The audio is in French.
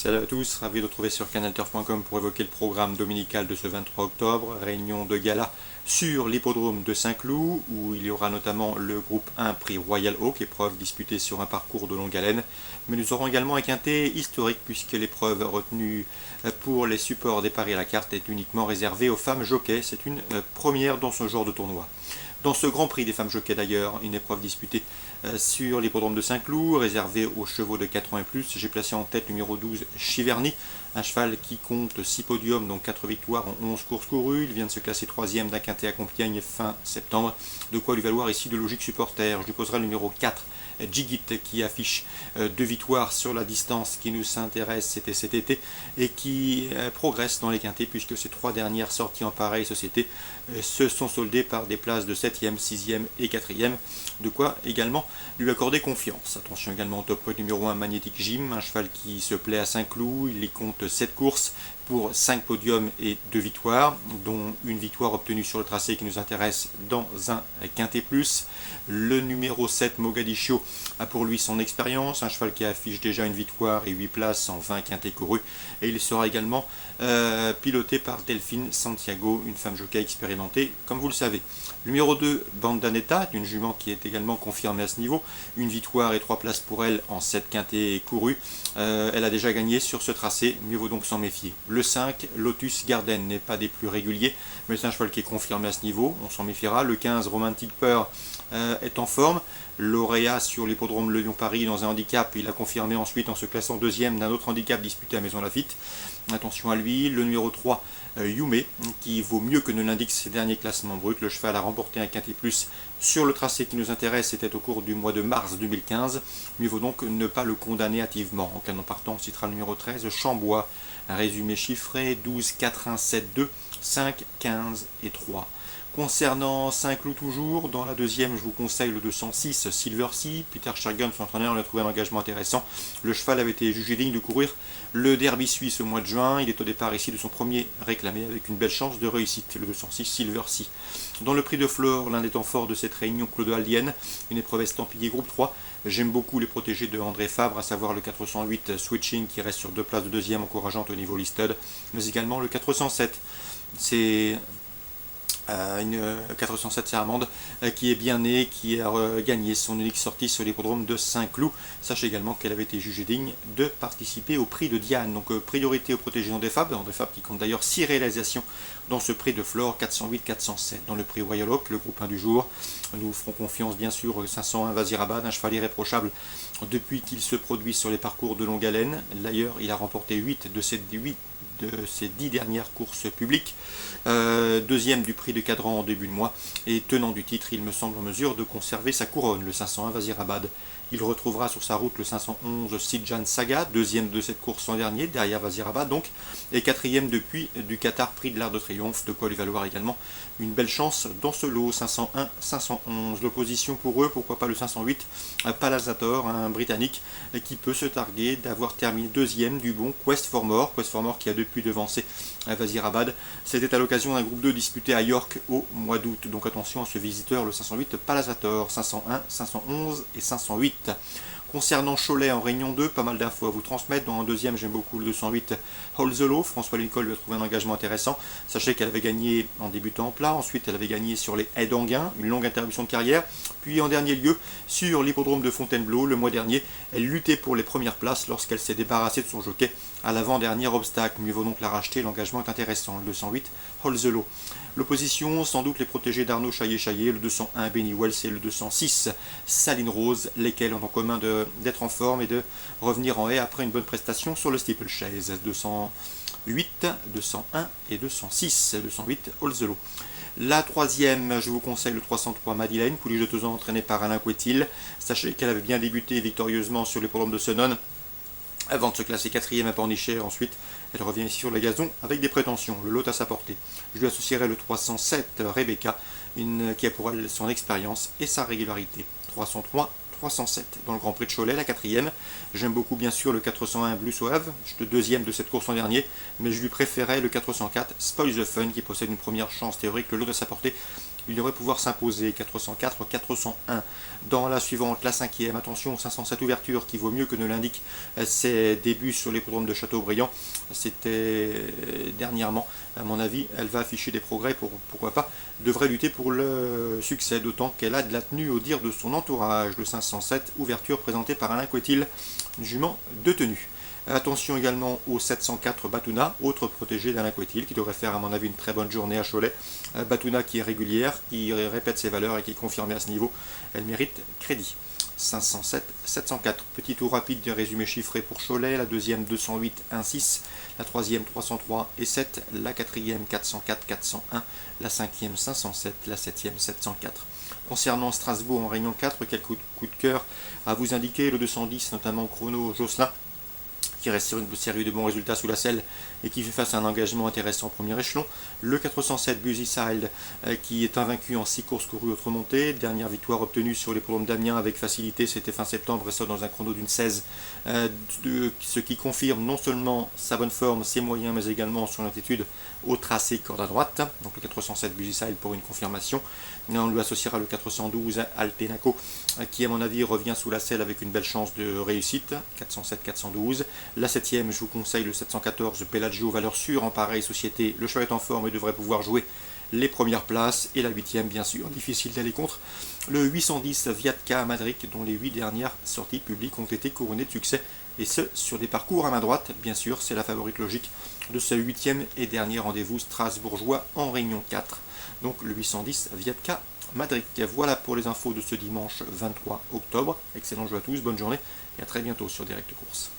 Salut à tous, ravi de vous retrouver sur canalturf.com pour évoquer le programme dominical de ce 23 octobre, réunion de gala sur l'hippodrome de Saint-Cloud, où il y aura notamment le groupe 1 prix Royal Oak, épreuve disputée sur un parcours de longue haleine, mais nous aurons également un quintet historique puisque l'épreuve retenue pour les supports des paris à la carte est uniquement réservée aux femmes jockeys, c'est une première dans ce genre de tournoi. Dans ce Grand Prix des femmes jockeys d'ailleurs, une épreuve disputée sur l'hippodrome de Saint-Cloud, réservée aux chevaux de 4 ans et plus, j'ai placé en tête numéro 12 Chiverny, un cheval qui compte 6 podiums, donc 4 victoires en 11 courses courues. Il vient de se classer 3e d'un quintet à Compiègne fin septembre, de quoi lui valoir ici de logique supporter. Je lui poserai le numéro 4, Jigit, qui affiche 2 victoires sur la distance qui nous intéresse, c'était cet été, et qui progresse dans les quintets puisque ses 3 dernières sorties en pareille société se sont soldées par des places de 7e, 6e et 4e, de quoi également lui accorder confiance. Attention également au top point numéro 1, Magnetic Jim, un cheval qui se plaît à Saint-Cloud, il y compte 7 courses pour 5 podiums et 2 victoires, dont une victoire obtenue sur le tracé qui nous intéresse dans un quintet plus. Le numéro 7, Mogadiscio, a pour lui son expérience, un cheval qui affiche déjà une victoire et 8 places en 20 quintets courus, et il sera également piloté par Delphine Santiago, une femme jockey expérimentée, comme vous le savez. Le numéro 2, Bandanetta, une jument qui est également confirmée à ce niveau, une victoire et 3 places pour elle en 7 quintets courus. Elle a déjà gagné sur ce tracé, mieux vaut donc s'en méfier. Le 5, Lotus Garden, n'est pas des plus réguliers, mais c'est un cheval qui est confirmé à ce niveau, on s'en méfiera. Le 15, Romantic Peur, est en forme. Lauréat sur l'hippodrome Le Lyon-Paris dans un handicap, il a confirmé ensuite en se classant 2e d'un autre handicap disputé à Maison Lafitte. Attention à lui. Le numéro 3, Yume, qui vaut mieux que ne l'indiquent ses derniers classements bruts. Le cheval a remporté un quintet plus sur le tracé qui nous intéresse, c'était au cours du mois de mars 2015. Mieux vaut donc ne pas le condamner hâtivement. En cas non partant, on citera le numéro 13, Chambois. Un résumé chiffré, 12, 4, 1, 7, 2, 5, 15 et 3. Concernant Saint-Cloud toujours, dans la deuxième, je vous conseille le 206 Silver Sea. Peter Shergan, son entraîneur, l'a trouvé un engagement intéressant. Le cheval avait été jugé digne de courir le derby suisse au mois de juin. Il est au départ ici de son premier réclamé avec une belle chance de réussite, le 206 Silver Sea. Dans le prix de Flore, l'un des temps forts de cette réunion clodoaldienne, une épreuve estampillée groupe 3. J'aime beaucoup les protégés de André Fabre, à savoir le 408 Switching qui reste sur 2 places de deuxième encourageante au niveau listed, mais également le 407. C'est une 407 Saramande qui est bien née, qui a gagné son unique sortie sur l'hippodrome de Saint-Cloud. Sachez également qu'elle avait été jugée digne de participer au prix de Diane. Donc priorité aux protégés André Fabre qui compte d'ailleurs 6 réalisations dans ce prix de Flore, 408-407. Dans le prix Royal Oak, le groupe 1 du jour, nous ferons confiance bien sûr au 501 Vazirabad, un cheval irréprochable depuis qu'il se produit sur les parcours de longue haleine. D'ailleurs, il a remporté 8 de ses 10 dernières courses publiques, deuxième du prix de Cadran en début de mois, et tenant du titre, il me semble en mesure de conserver sa couronne, le 501 Vazirabad. Il retrouvera sur sa route le 511 Sidjan Saga, deuxième de cette course l'an dernier, derrière Vazirabad donc, et quatrième depuis du Qatar Prix de l'Arc de Triomphe, de quoi lui valoir également une belle chance dans ce lot, 501, 511. L'opposition pour eux, pourquoi pas le 508 Palazator, un Britannique qui peut se targuer d'avoir terminé deuxième du bon Quest for More qui a depuis devancé Vazirabad. C'était à l'occasion d'un groupe 2 disputé à York au mois d'août, donc attention à ce visiteur, le 508 Palazator, 501, 511 et 508. Concernant Cholet en Réunion 2, pas mal d'infos à vous transmettre. Dans un deuxième, j'aime beaucoup le 208 Holzelo. François Lincoln lui a trouvé un engagement intéressant. Sachez qu'elle avait gagné en débutant en plat. Ensuite, elle avait gagné sur les haies d'Anguin, une longue interruption de carrière. Puis en dernier lieu, sur l'hippodrome de Fontainebleau, le mois dernier, elle luttait pour les premières places lorsqu'elle s'est débarrassée de son jockey à l'avant-dernier obstacle. Mieux vaut donc la racheter, l'engagement est intéressant. Le 208 Holzelo. L'opposition, sans doute les protégés d'Arnaud Chaillet, le 201 Benny Wells et le 206 Saline Rose, lesquels ont en commun d'être en forme et de revenir en haie après une bonne prestation sur le steeplechase. 208, 201 et 206, 208 Holzelo. La troisième, je vous conseille le 303 Madeleine, pouliche de 2 ans entraînée par Alain Couetil. Sachez qu'elle avait bien débuté victorieusement sur les programmes de Senon, avant de se classer 4e à Pornichet. Ensuite, elle revient ici sur le gazon avec des prétentions, le lot à sa portée. Je lui associerai le 307 Rebecca, qui a pour elle son expérience et sa régularité. 303, 307 dans le Grand Prix de Cholet, la 4e. J'aime beaucoup bien sûr le 401 Blue Soave, le 2e de cette course l'an dernier, mais je lui préférais le 404 Spoil the Fun qui possède une première chance théorique, le lot à sa portée. il devrait pouvoir s'imposer 404, 401. Dans la suivante, la cinquième, attention, 507 ouverture qui vaut mieux que ne l'indique ses débuts sur l'hippodrome de Châteaubriand. C'était dernièrement, à mon avis, elle va afficher des progrès, pourquoi pas, devrait lutter pour le succès, d'autant qu'elle a de la tenue au dire de son entourage. Le 507, ouverture présentée par Alain Coetil, jument de tenue. Attention également au 704 Batuna, autre protégé d'Alain Coetil, qui devrait faire à mon avis une très bonne journée à Cholet. Batuna qui est régulière, qui répète ses valeurs et qui est confirmée à ce niveau, elle mérite crédit. 507, 704, petit tour rapide des résumés chiffrés pour Cholet, la deuxième 208, 1, 6, la troisième 303 et 7, la quatrième 404, 401, la cinquième 507, la septième 704. Concernant Strasbourg en Réunion 4, quelques coups de cœur à vous indiquer, le 210 notamment chrono Josselin, qui reste sur une série de bons résultats sous la selle et qui fait face à un engagement intéressant au premier échelon. Le 407 Busyside qui est invaincu en 6 courses courues autre montée. Dernière victoire obtenue sur les l'hippodrome d'Amiens avec facilité, c'était fin septembre et ça dans un chrono d'une 16. Ce qui confirme non seulement sa bonne forme, ses moyens, mais également son attitude au tracé corde à droite. Donc le 407 Busyside pour une confirmation. On lui associera le 412 Altenaco qui à mon avis revient sous la selle avec une belle chance de réussite. 407-412. La 7ème, je vous conseille le 714 Bellagio, valeur sûre en pareille société. Le cheval est en forme et devrait pouvoir jouer les premières places. Et la 8ème, bien sûr, difficile d'aller contre. Le 810 Viatka Madrid, dont les 8 dernières sorties publiques ont été couronnées de succès. Et ce, sur des parcours à main droite. Bien sûr, c'est la favorite logique de ce 8e et dernier rendez-vous strasbourgeois en Réunion 4. Donc le 810 Viatka Madrid. Voilà pour les infos de ce dimanche 23 octobre. Excellent jeu à tous, bonne journée et à très bientôt sur Direct Course.